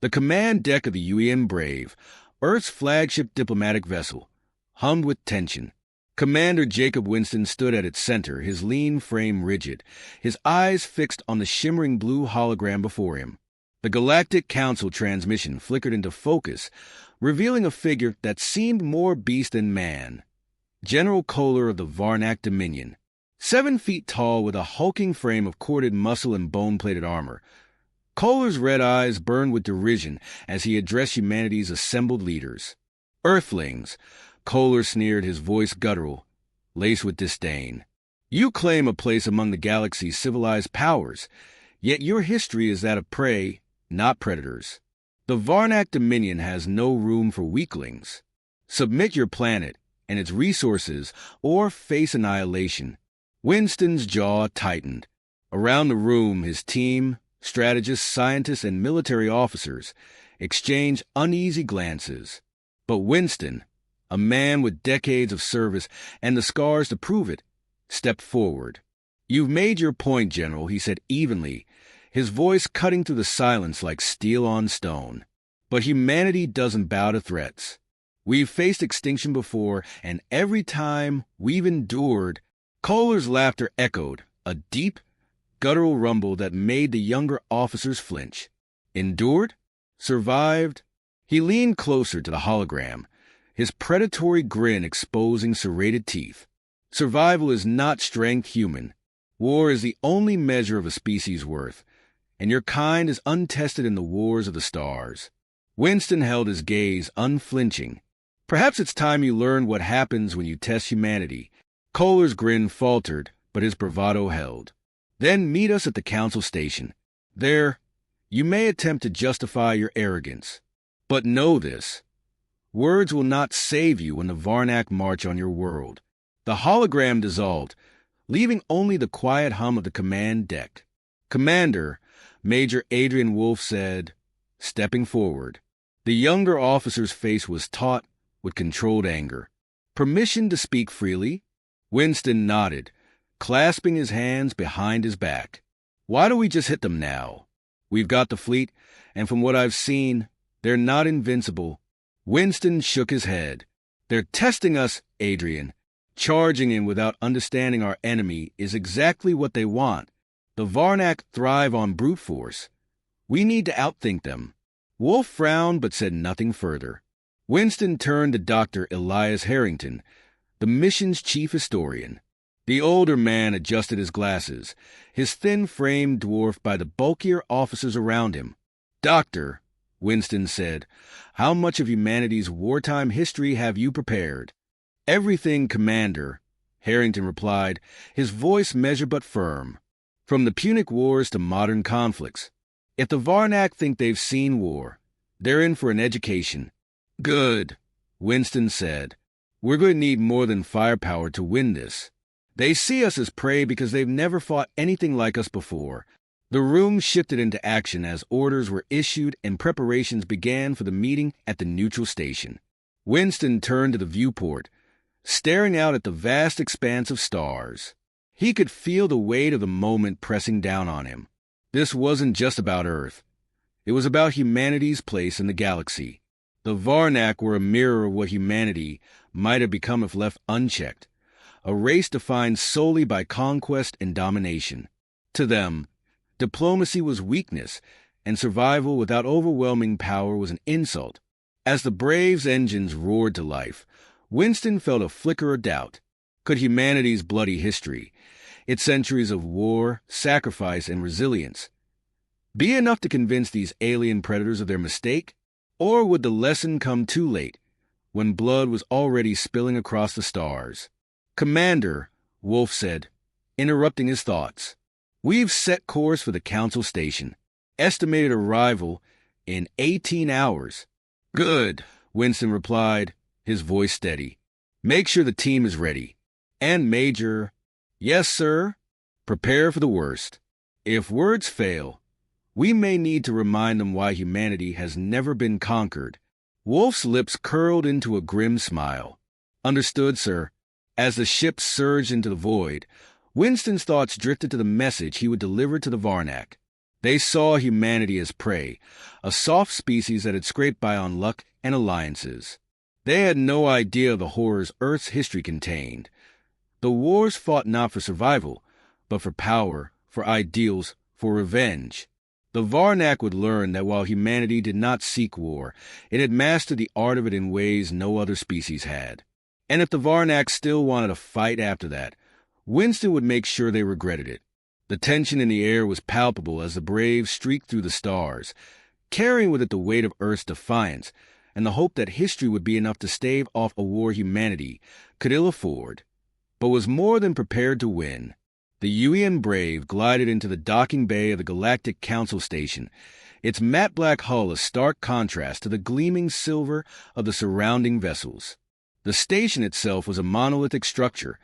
The command deck of the UEM Brave, Earth's flagship diplomatic vessel, hummed with tension. Commander Jacob Winston stood at its center, his lean frame rigid, his eyes fixed on the shimmering blue hologram before him. The Galactic Council transmission flickered into focus, revealing a figure that seemed more beast than man. General Kohler of the Varnak Dominion, 7 feet tall with a hulking frame of corded muscle and bone-plated armor. Kohler's red eyes burned with derision as he addressed humanity's assembled leaders. Earthlings, Kohler sneered, his voice guttural, laced with disdain. You claim a place among the galaxy's civilized powers, yet your history is that of prey, not predators. The Varnak Dominion has no room for weaklings. Submit your planet and its resources, or face annihilation. Winston's jaw tightened. Around the room, his team, strategists, scientists, and military officers, exchanged uneasy glances. But Winston, a man with decades of service and the scars to prove it, stepped forward. You've made your point, General, he said evenly, his voice cutting through the silence like steel on stone. But humanity doesn't bow to threats. We've faced extinction before, and every time we've endured. Kohler's laughter echoed, a deep, guttural rumble that made the younger officers flinch. Endured? Survived? He leaned closer to the hologram, his predatory grin exposing serrated teeth. Survival is not strength, human. War is the only measure of a species' worth, and your kind is untested in the wars of the stars. Winston held his gaze unflinching. Perhaps it's time you learned what happens when you test humanity. Kohler's grin faltered, but his bravado held. Then meet us at the council station. There, you may attempt to justify your arrogance. But know this. Words will not save you when the Varnak march on your world. The hologram dissolved, leaving only the quiet hum of the command deck. Commander, Major Adrian Wolf said, stepping forward. The younger officer's face was taut with controlled anger. Permission to speak freely? Winston nodded, clasping his hands behind his back. Why don't we just hit them now? We've got the fleet, and from what I've seen, they're not invincible. Winston shook his head. They're testing us, Adrian. Charging in without understanding our enemy is exactly what they want. The Varnak thrive on brute force. We need to outthink them. Wolf frowned but said nothing further. Winston turned to Dr. Elias Harrington, the mission's chief historian. The older man adjusted his glasses, his thin frame dwarfed by the bulkier officers around him. Doctor, Winston said, how much of humanity's wartime history have you prepared? Everything, Commander, Harrington replied, his voice measured but firm. From the Punic Wars to modern conflicts. If the Varnak think they've seen war, they're in for an education. Good, Winston said. We're going to need more than firepower to win this. They see us as prey because they've never fought anything like us before. The room shifted into action as orders were issued and preparations began for the meeting at the neutral station. Winston turned to the viewport, staring out at the vast expanse of stars. He could feel the weight of the moment pressing down on him. This wasn't just about Earth. It was about humanity's place in the galaxy. The Varnak were a mirror of what humanity might have become if left unchecked, a race defined solely by conquest and domination. To them, diplomacy was weakness, and survival without overwhelming power was an insult. As the Brave's engines roared to life, Winston felt a flicker of doubt. Could humanity's bloody history, its centuries of war, sacrifice, and resilience, be enough to convince these alien predators of their mistake? Or would the lesson come too late, when blood was already spilling across the stars? Commander, Wolf said, interrupting his thoughts, we've set course for the council station. Estimated arrival in 18 hours. Good, Winston replied, his voice steady. Make sure the team is ready. And Major, yes, sir, prepare for the worst. If words fail, we may need to remind them why humanity has never been conquered. Wolf's lips curled into a grim smile. Understood, sir. As the ship surged into the void, Winston's thoughts drifted to the message he would deliver to the Varnak. They saw humanity as prey, a soft species that had scraped by on luck and alliances. They had no idea of the horrors Earth's history contained. The wars fought not for survival, but for power, for ideals, for revenge. The Varnak would learn that while humanity did not seek war, it had mastered the art of it in ways no other species had. And if the Varnak still wanted to fight after that, Winston would make sure they regretted it. The tension in the air was palpable as the Brave streaked through the stars, carrying with it the weight of Earth's defiance and the hope that history would be enough to stave off a war humanity could ill afford, but was more than prepared to win. The UN Brave glided into the docking bay of the Galactic Council Station, its matte black hull a stark contrast to the gleaming silver of the surrounding vessels. The station itself was a monolithic structure,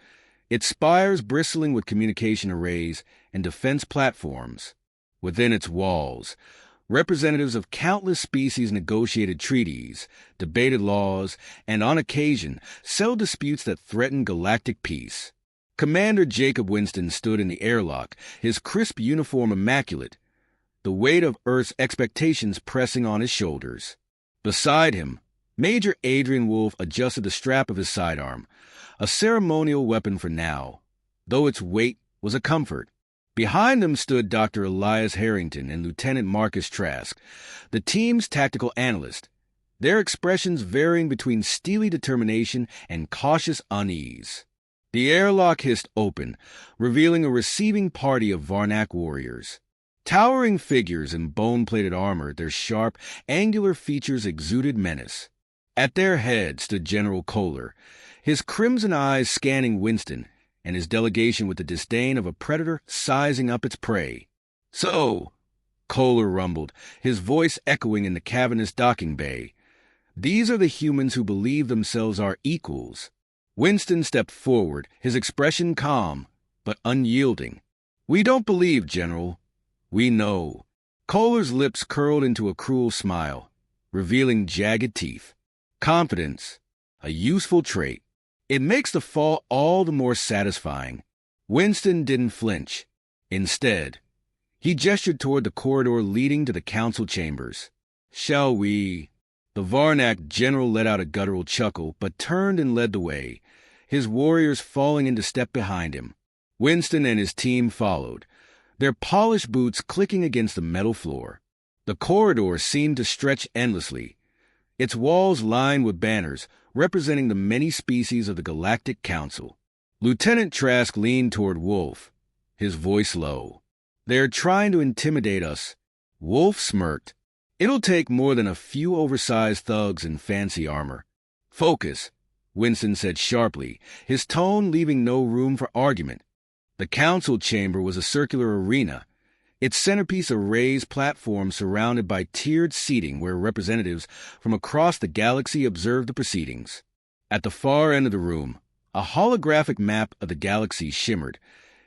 its spires bristling with communication arrays and defense platforms. Within its walls, representatives of countless species negotiated treaties, debated laws, and on occasion settled disputes that threatened galactic peace. Commander Jacob Winston stood in the airlock, his crisp uniform immaculate, the weight of Earth's expectations pressing on his shoulders. Beside him, Major Adrian Wolfe adjusted the strap of his sidearm, a ceremonial weapon for now, though its weight was a comfort. Behind them stood Dr. Elias Harrington and Lieutenant Marcus Trask, the team's tactical analyst, their expressions varying between steely determination and cautious unease. The airlock hissed open, revealing a receiving party of Varnak warriors. Towering figures in bone-plated armor, their sharp, angular features exuded menace. At their head stood General Kohler, his crimson eyes scanning Winston and his delegation with the disdain of a predator sizing up its prey. "So," Kohler rumbled, his voice echoing in the cavernous docking bay, "these are the humans who believe themselves our equals." Winston stepped forward, his expression calm, but unyielding. "We don't believe, General. We know." Kohler's lips curled into a cruel smile, revealing jagged teeth. "Confidence, a useful trait. It makes the fall all the more satisfying." Winston didn't flinch. Instead, he gestured toward the corridor leading to the council chambers. "Shall we?" The Varnak general let out a guttural chuckle, but turned and led the way, his warriors falling into step behind him. Winston and his team followed, their polished boots clicking against the metal floor. The corridor seemed to stretch endlessly, its walls lined with banners representing the many species of the Galactic Council. Lieutenant Trask leaned toward Wolfe, his voice low. "They're trying to intimidate us." Wolfe smirked. "It'll take more than a few oversized thugs in fancy armor." "Focus," Winston said sharply, his tone leaving no room for argument. The council chamber was a circular arena, its centerpiece a raised platform surrounded by tiered seating where representatives from across the galaxy observed the proceedings. At the far end of the room, a holographic map of the galaxy shimmered,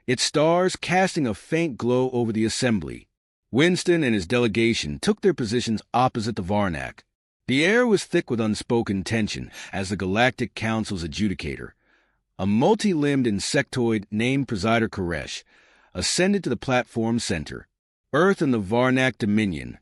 its stars casting a faint glow over the assembly. Winston and his delegation took their positions opposite the Varnak. The air was thick with unspoken tension as the Galactic Council's adjudicator, a multi-limbed insectoid named Presider Koresh, ascended to the platform center. "Earth and the Varnak Dominion,"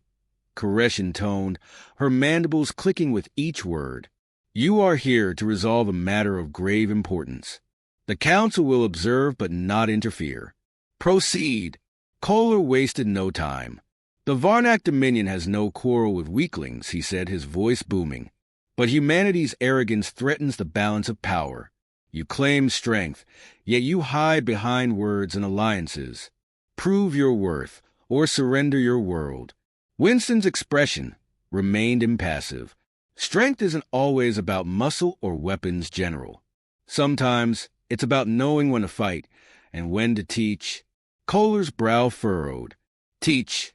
Koresh intoned, her mandibles clicking with each word. "You are here to resolve a matter of grave importance. The Council will observe but not interfere. Proceed." Kohler wasted no time. "The Varnak Dominion has no quarrel with weaklings," he said, his voice booming. "But humanity's arrogance threatens the balance of power. You claim strength, yet you hide behind words and alliances. Prove your worth, or surrender your world." Winston's expression remained impassive. Strength isn't always about muscle or weapons, General. Sometimes it's about knowing when to fight and when to teach. Kohler's brow furrowed. "Teach."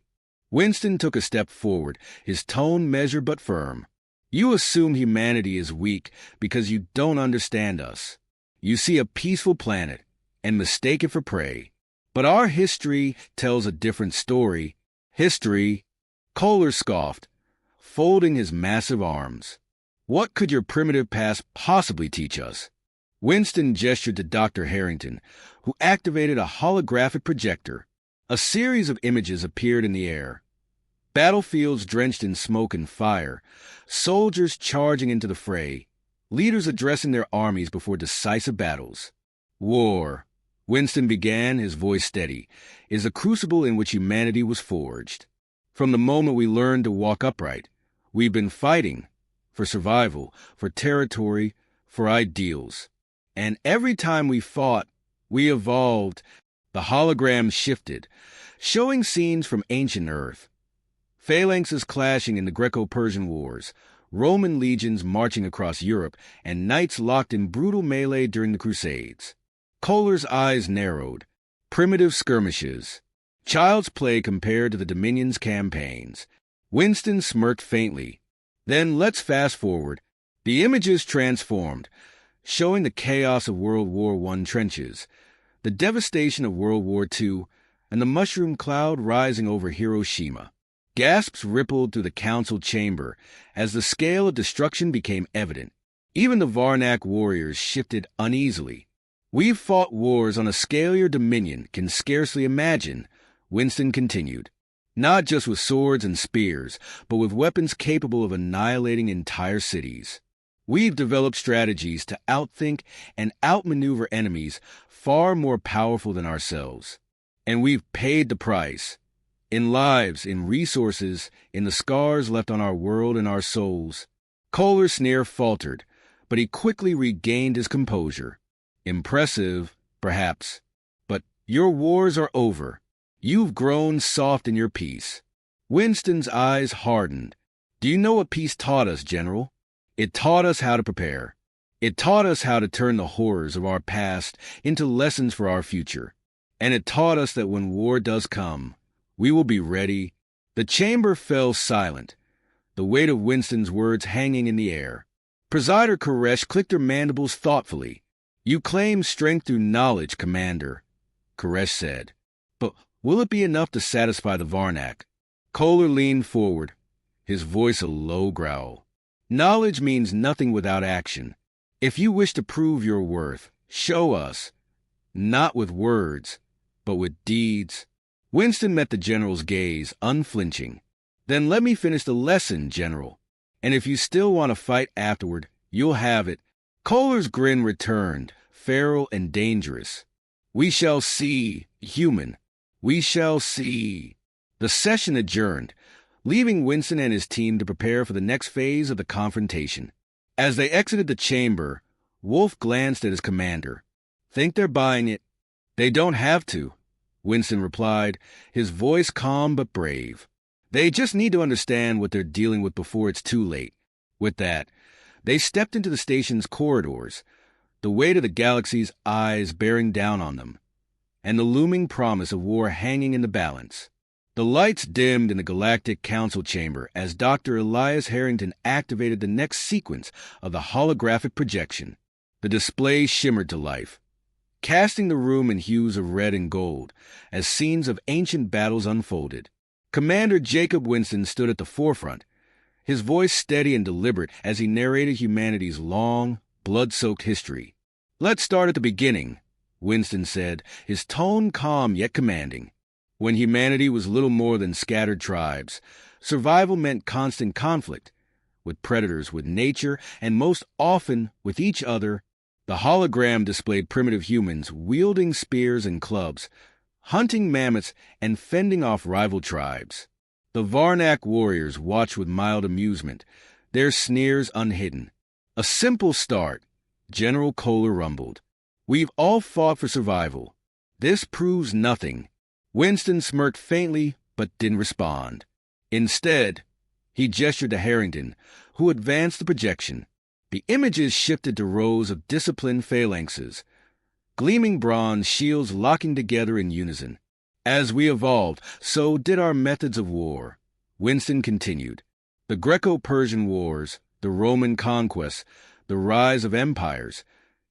Winston took a step forward, his tone measured but firm. "You assume humanity is weak because you don't understand us. You see a peaceful planet and mistake it for prey. But our history tells a different story." "History?" Kohler scoffed, folding his massive arms. "What could your primitive past possibly teach us?" Winston gestured to Dr. Harrington, who activated a holographic projector. A series of images appeared in the air. Battlefields drenched in smoke and fire, soldiers charging into the fray, leaders addressing their armies before decisive battles. War, Winston began, his voice steady, is a crucible in which humanity was forged. From the moment we learned to walk upright, we've been fighting for survival, for territory, for ideals. And every time we fought, we evolved. The hologram shifted, showing scenes from ancient Earth. Phalanxes clashing in the Greco-Persian Wars, Roman legions marching across Europe, and knights locked in brutal melee during the Crusades. Kohler's eyes narrowed. Primitive skirmishes. Child's play compared to the Dominion's campaigns. Winston smirked faintly. Then let's fast forward. The images transformed, showing the chaos of World War I trenches, the devastation of World War II, and the mushroom cloud rising over Hiroshima. Gasps rippled through the council chamber as the scale of destruction became evident. Even the Varnak warriors shifted uneasily. We've fought wars on a scale your Dominion can scarcely imagine, Winston continued. Not just with swords and spears, but with weapons capable of annihilating entire cities. We've developed strategies to outthink and outmaneuver enemies far more powerful than ourselves. And we've paid the price. In lives, in resources, in the scars left on our world and our souls. Kohler's sneer faltered, but he quickly regained his composure. Impressive, perhaps, but your wars are over. You've grown soft in your peace. Winston's eyes hardened. Do you know what peace taught us, General? It taught us how to prepare. It taught us how to turn the horrors of our past into lessons for our future. And it taught us that when war does come, we will be ready. The chamber fell silent, the weight of Winston's words hanging in the air. Presider Koresh clicked her mandibles thoughtfully. You claim strength through knowledge, Commander, Koresh said. But will it be enough to satisfy the Varnak? Kohler leaned forward, his voice a low growl. Knowledge means nothing without action. If you wish to prove your worth, show us. Not with words, but with deeds. Winston met the general's gaze, unflinching. Then let me finish the lesson, General. And if you still want to fight afterward, you'll have it. Kohler's grin returned, feral and dangerous. We shall see, human. We shall see. The session adjourned, leaving Winston and his team to prepare for the next phase of the confrontation. As they exited the chamber, Wolf glanced at his commander. Think they're buying it? They don't have to, Winston replied, his voice calm but brave. They just need to understand what they're dealing with before it's too late. With that, they stepped into the station's corridors, the weight of the galaxy's eyes bearing down on them, and the looming promise of war hanging in the balance. The lights dimmed in the Galactic Council chamber as Dr. Elias Harrington activated the next sequence of the holographic projection. The display shimmered to life, casting the room in hues of red and gold as scenes of ancient battles unfolded. Commander Jacob Winston stood at the forefront, his voice steady and deliberate as he narrated humanity's long, blood-soaked history. Let's start at the beginning, Winston said, his tone calm yet commanding. When humanity was little more than scattered tribes, survival meant constant conflict, with predators, with nature, and most often with each other. The hologram displayed primitive humans wielding spears and clubs, hunting mammoths and fending off rival tribes. The Varnak warriors watched with mild amusement, their sneers unhidden. A simple start, General Kohler rumbled. We've all fought for survival. This proves nothing. Winston smirked faintly, but didn't respond. Instead, he gestured to Harrington, who advanced the projection. The images shifted to rows of disciplined phalanxes, gleaming bronze shields locking together in unison. As we evolved, so did our methods of war, Winston continued. The Greco-Persian Wars, the Roman conquests, the rise of empires,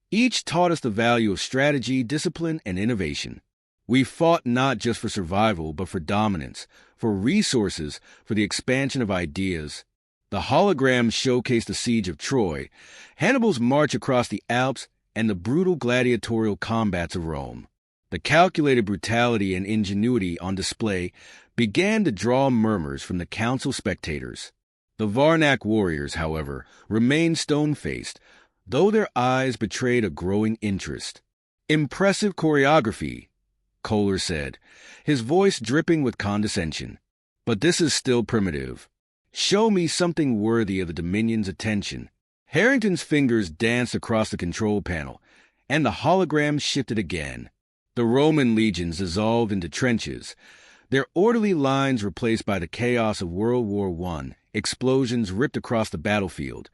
each taught us the value of strategy, discipline, and innovation. We fought not just for survival, but for dominance, for resources, for the expansion of ideas. The holograms showcased the siege of Troy, Hannibal's march across the Alps, and the brutal gladiatorial combats of Rome. The calculated brutality and ingenuity on display began to draw murmurs from the council spectators. The Varnak warriors, however, remained stone-faced, though their eyes betrayed a growing interest. "Impressive choreography," Kohler said, his voice dripping with condescension. "But this is still primitive. Show me something worthy of the Dominion's attention." Harrington's fingers danced across the control panel, and the hologram shifted again. The Roman legions dissolved into trenches, their orderly lines replaced by the chaos of World War I. Explosions ripped across the battlefield.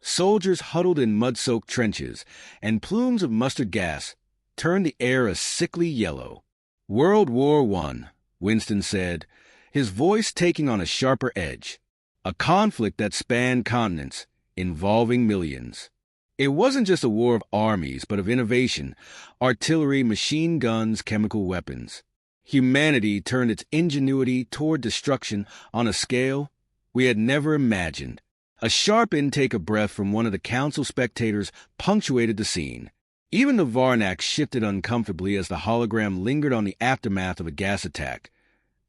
Soldiers huddled in mud-soaked trenches, and plumes of mustard gas turned the air a sickly yellow. "World War I," Winston said, his voice taking on a sharper edge. A conflict that spanned continents, involving millions. It wasn't just a war of armies, but of innovation, artillery, machine guns, chemical weapons. Humanity turned its ingenuity toward destruction on a scale we had never imagined. A sharp intake of breath from one of the council spectators punctuated the scene. Even the Varnak shifted uncomfortably as the hologram lingered on the aftermath of a gas attack.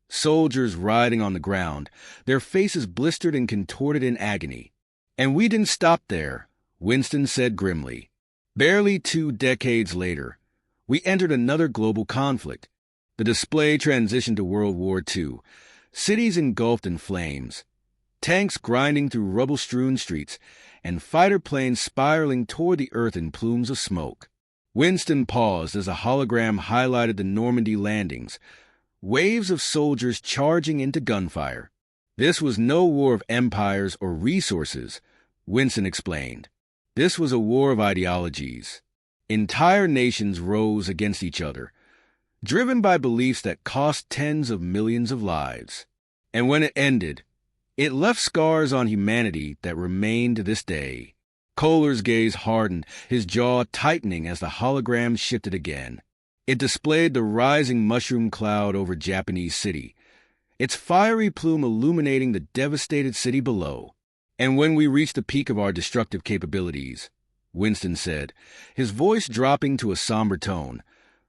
Soldiers writhing on the ground, their faces blistered and contorted in agony. "And we didn't stop there," Winston said grimly. "Barely 2 decades later, we entered another global conflict. The display transitioned to World War II, cities engulfed in flames, tanks grinding through rubble-strewn streets, and fighter planes spiraling toward the earth in plumes of smoke." Winston paused as a hologram highlighted the Normandy landings, waves of soldiers charging into gunfire. "This was no war of empires or resources," Winston explained. "This was a war of ideologies. Entire nations rose against each other, driven by beliefs that cost tens of millions of lives. And when it ended, it left scars on humanity that remain to this day." Kohler's gaze hardened, his jaw tightening as the hologram shifted again. It displayed the rising mushroom cloud over Japanese city, its fiery plume illuminating the devastated city below. "And when we reached the peak of our destructive capabilities," Winston said, his voice dropping to a somber tone,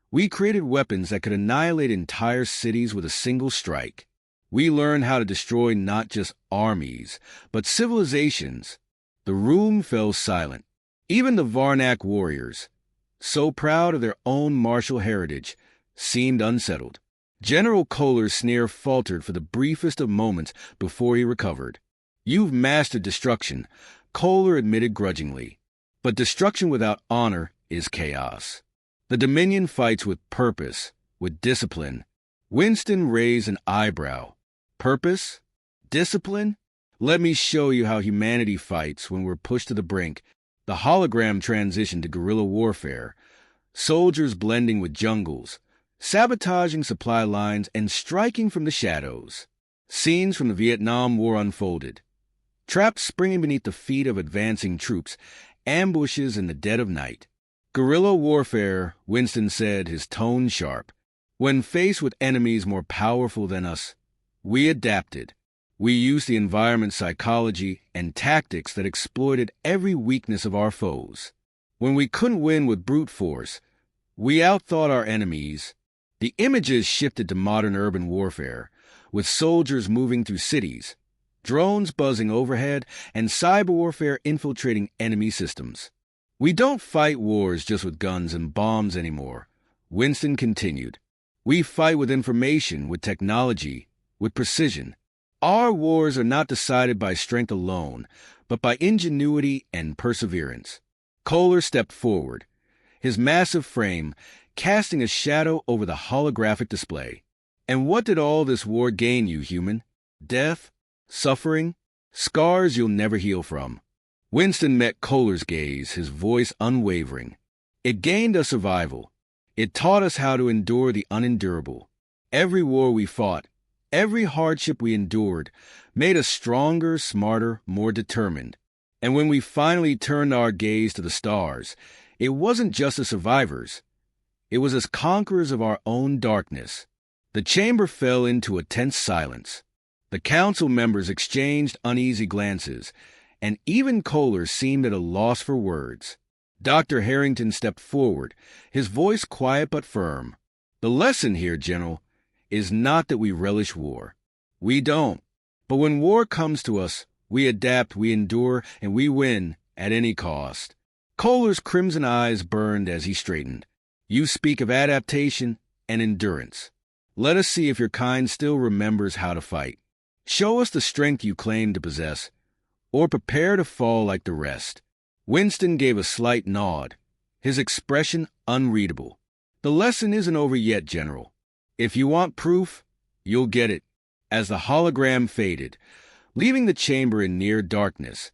"we created weapons that could annihilate entire cities with a single strike. We learned how to destroy not just armies, but civilizations." The room fell silent. Even the Varnak warriors, so proud of their own martial heritage, seemed unsettled. General Kohler's sneer faltered for the briefest of moments before he recovered. "You've mastered destruction," Kohler admitted grudgingly. "But destruction without honor is chaos. The Dominion fights with purpose, with discipline." Winston raised an eyebrow. "Purpose? Discipline? Let me show you how humanity fights when we're pushed to the brink." The hologram transitioned to guerrilla warfare, soldiers blending with jungles, sabotaging supply lines and striking from the shadows. Scenes from the Vietnam War unfolded. Traps springing beneath the feet of advancing troops, ambushes in the dead of night. "Guerrilla warfare," Winston said, his tone sharp. "When faced with enemies more powerful than us, we adapted. We used the environment's psychology and tactics that exploited every weakness of our foes. When we couldn't win with brute force, we outthought our enemies." The images shifted to modern urban warfare, with soldiers moving through cities, drones buzzing overhead, and cyber warfare infiltrating enemy systems. "We don't fight wars just with guns and bombs anymore," Winston continued. "We fight with information, with technology, with precision. Our wars are not decided by strength alone, but by ingenuity and perseverance." Kohler stepped forward, his massive frame casting a shadow over the holographic display. "And what did all this war gain you, human? Death? Suffering? Scars you'll never heal from?" Winston met Kohler's gaze, his voice unwavering. "It gained us survival. It taught us how to endure the unendurable. Every war we fought, every hardship we endured, made us stronger, smarter, more determined. And when we finally turned our gaze to the stars, it wasn't just as survivors. It was as conquerors of our own darkness." The chamber fell into a tense silence. The council members exchanged uneasy glances, and even Kohler seemed at a loss for words. Dr. Harrington stepped forward, his voice quiet but firm. The lesson here, General, is not that we relish war. We don't. But when war comes to us, we adapt, we endure, and we win at any cost. Kohler's crimson eyes burned as he straightened. You speak of adaptation and endurance. Let us see if your kind still remembers how to fight. Show us the strength you claim to possess, or prepare to fall like the rest. Winston gave a slight nod, his expression unreadable. The lesson isn't over yet, General. If you want proof, you'll get it. As the hologram faded, leaving the chamber in near darkness,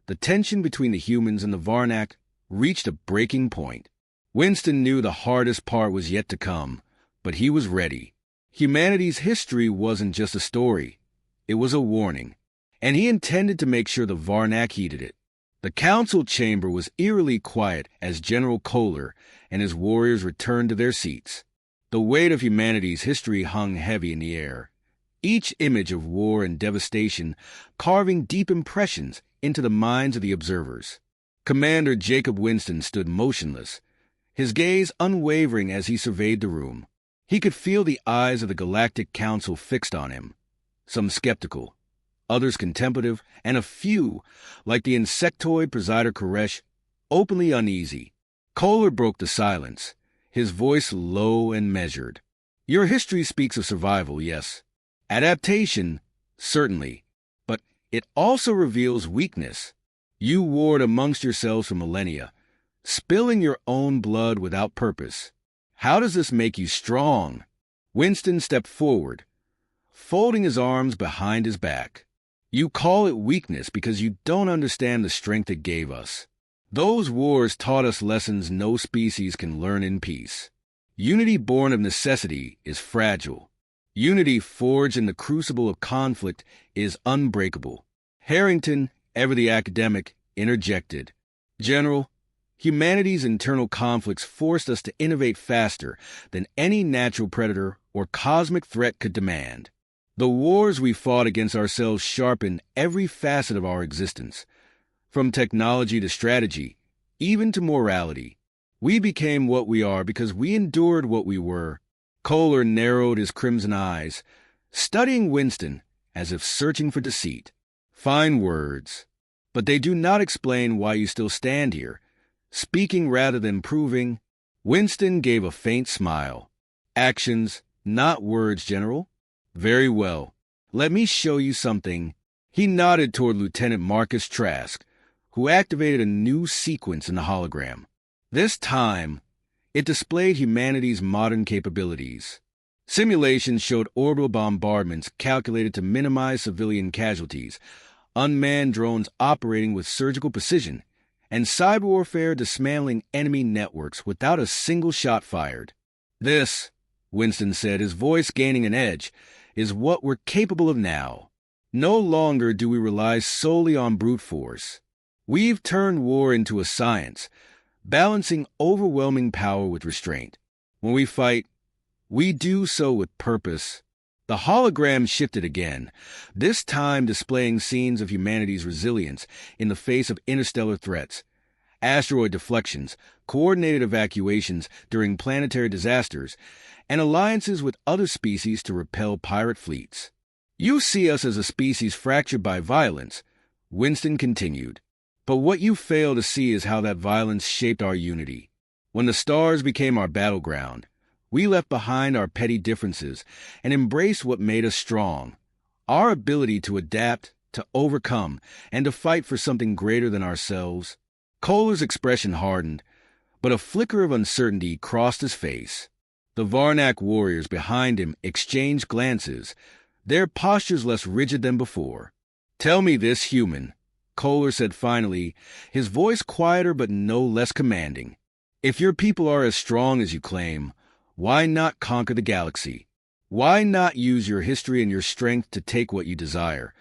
the tension between the humans and the Varnak reached a breaking point. Winston knew the hardest part was yet to come, but he was ready. Humanity's history wasn't just a story. It was a warning, and he intended to make sure the Varnak heeded it. The council chamber was eerily quiet as General Kohler and his warriors returned to their seats. The weight of humanity's history hung heavy in the air, each image of war and devastation carving deep impressions into the minds of the observers. Commander Jacob Winston stood motionless, his gaze unwavering as he surveyed the room. He could feel the eyes of the Galactic Council fixed on him, some skeptical, others contemplative, and a few, like the insectoid presider Koresh, openly uneasy. Kohler broke the silence, his voice low and measured. Your history speaks of survival, yes. Adaptation, certainly, but it also reveals weakness. You warred amongst yourselves for millennia, spilling your own blood without purpose. How does this make you strong? Winston stepped forward, folding his arms behind his back. You call it weakness because you don't understand the strength it gave us. Those wars taught us lessons no species can learn in peace. Unity born of necessity is fragile. Unity forged in the crucible of conflict is unbreakable. Harrington, ever the academic, interjected. General, humanity's internal conflicts forced us to innovate faster than any natural predator or cosmic threat could demand. The wars we fought against ourselves sharpened every facet of our existence, from technology to strategy, even to morality. We became what we are because we endured what we were. Kohler narrowed his crimson eyes, studying Winston as if searching for deceit. Fine words, but they do not explain why you still stand here, speaking rather than proving. Winston gave a faint smile. Actions, not words, General. Very well. Let me show you something. He nodded toward Lieutenant Marcus Trask, who activated a new sequence in the hologram. This time, it displayed humanity's modern capabilities. Simulations showed orbital bombardments calculated to minimize civilian casualties, unmanned drones operating with surgical precision, and cyber warfare dismantling enemy networks without a single shot fired. This, Winston said, his voice gaining an edge, is what we're capable of now. No longer do we rely solely on brute force. We've turned war into a science, balancing overwhelming power with restraint. When we fight, we do so with purpose. The hologram shifted again, this time displaying scenes of humanity's resilience in the face of interstellar threats, asteroid deflections, coordinated evacuations during planetary disasters, and alliances with other species to repel pirate fleets. You see us as a species fractured by violence, Winston continued. But what you fail to see is how that violence shaped our unity. When the stars became our battleground, we left behind our petty differences and embraced what made us strong. Our ability to adapt, to overcome, and to fight for something greater than ourselves. Kohler's expression hardened, but a flicker of uncertainty crossed his face. The Varnak warriors behind him exchanged glances, their postures less rigid than before. Tell me this, human, Kohler said finally, his voice quieter but no less commanding. If your people are as strong as you claim, why not conquer the galaxy? Why not use your history and your strength to take what you desire?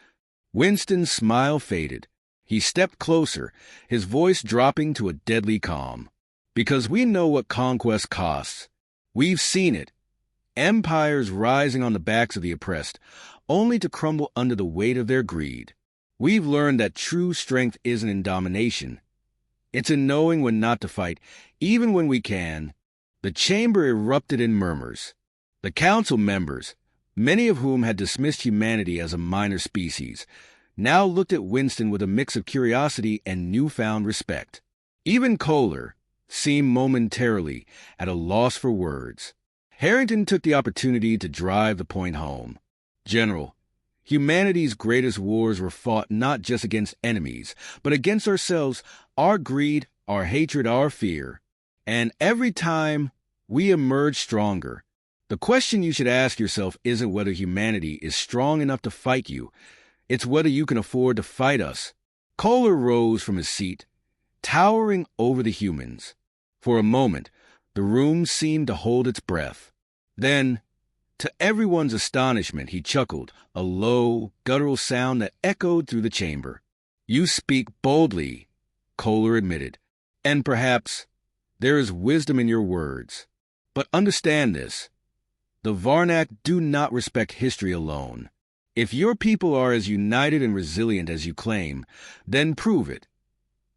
Winston's smile faded. He stepped closer, his voice dropping to a deadly calm. Because we know what conquest costs. We've seen it. Empires rising on the backs of the oppressed, only to crumble under the weight of their greed. We've learned that true strength isn't in domination. It's in knowing when not to fight, even when we can. The chamber erupted in murmurs. The council members, many of whom had dismissed humanity as a minor species, now looked at Winston with a mix of curiosity and newfound respect. Even Kohler seemed momentarily at a loss for words. Harrington took the opportunity to drive the point home. General, humanity's greatest wars were fought not just against enemies, but against ourselves, our greed, our hatred, our fear. And every time we emerge stronger. The question you should ask yourself isn't whether humanity is strong enough to fight you. It's whether you can afford to fight us. Kohler rose from his seat, towering over the humans. For a moment, the room seemed to hold its breath. Then, to everyone's astonishment, he chuckled, a low, guttural sound that echoed through the chamber. "You speak boldly," Kohler admitted, "and perhaps there is wisdom in your words. But understand this. The Varnak do not respect history alone. If your people are as united and resilient as you claim, then prove it.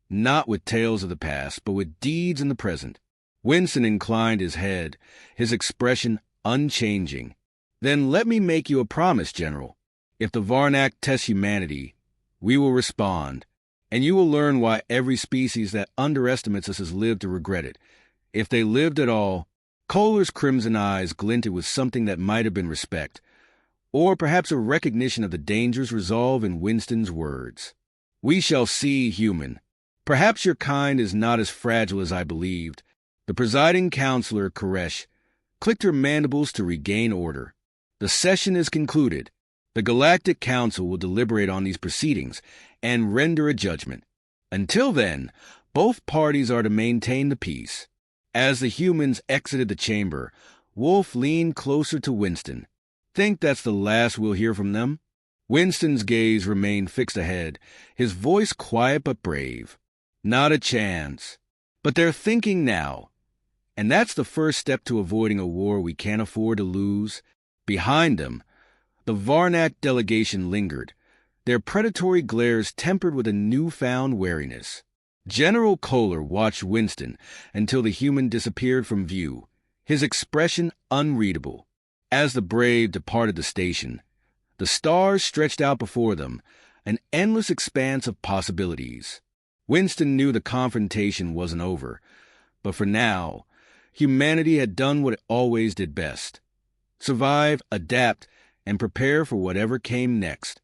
Not with tales of the past, but with deeds in the present." Winston inclined his head, his expression unchanging. "Then let me make you a promise, General. If the Varnak test humanity, we will respond, and you will learn why every species that underestimates us has lived to regret it. If they lived at all." Kohler's crimson eyes glinted with something that might have been respect, or perhaps a recognition of the dangerous resolve in Winston's words. "We shall see, human. Perhaps your kind is not as fragile as I believed." The presiding counselor, Koresh, clicked her mandibles to regain order. "The session is concluded. The Galactic Council will deliberate on these proceedings and render a judgment. Until then, both parties are to maintain the peace." As the humans exited the chamber, Wolf leaned closer to Winston. "Think that's the last we'll hear from them?" Winston's gaze remained fixed ahead, his voice quiet but brave. "Not a chance. But they're thinking now. And that's the first step to avoiding a war we can't afford to lose." Behind them, the Varnak delegation lingered, their predatory glares tempered with a newfound wariness. General Kohler watched Winston until the human disappeared from view, his expression unreadable. As the Brave departed the station, the stars stretched out before them, an endless expanse of possibilities. Winston knew the confrontation wasn't over, but for now, humanity had done what it always did best: survive, adapt, and prepare for whatever came next.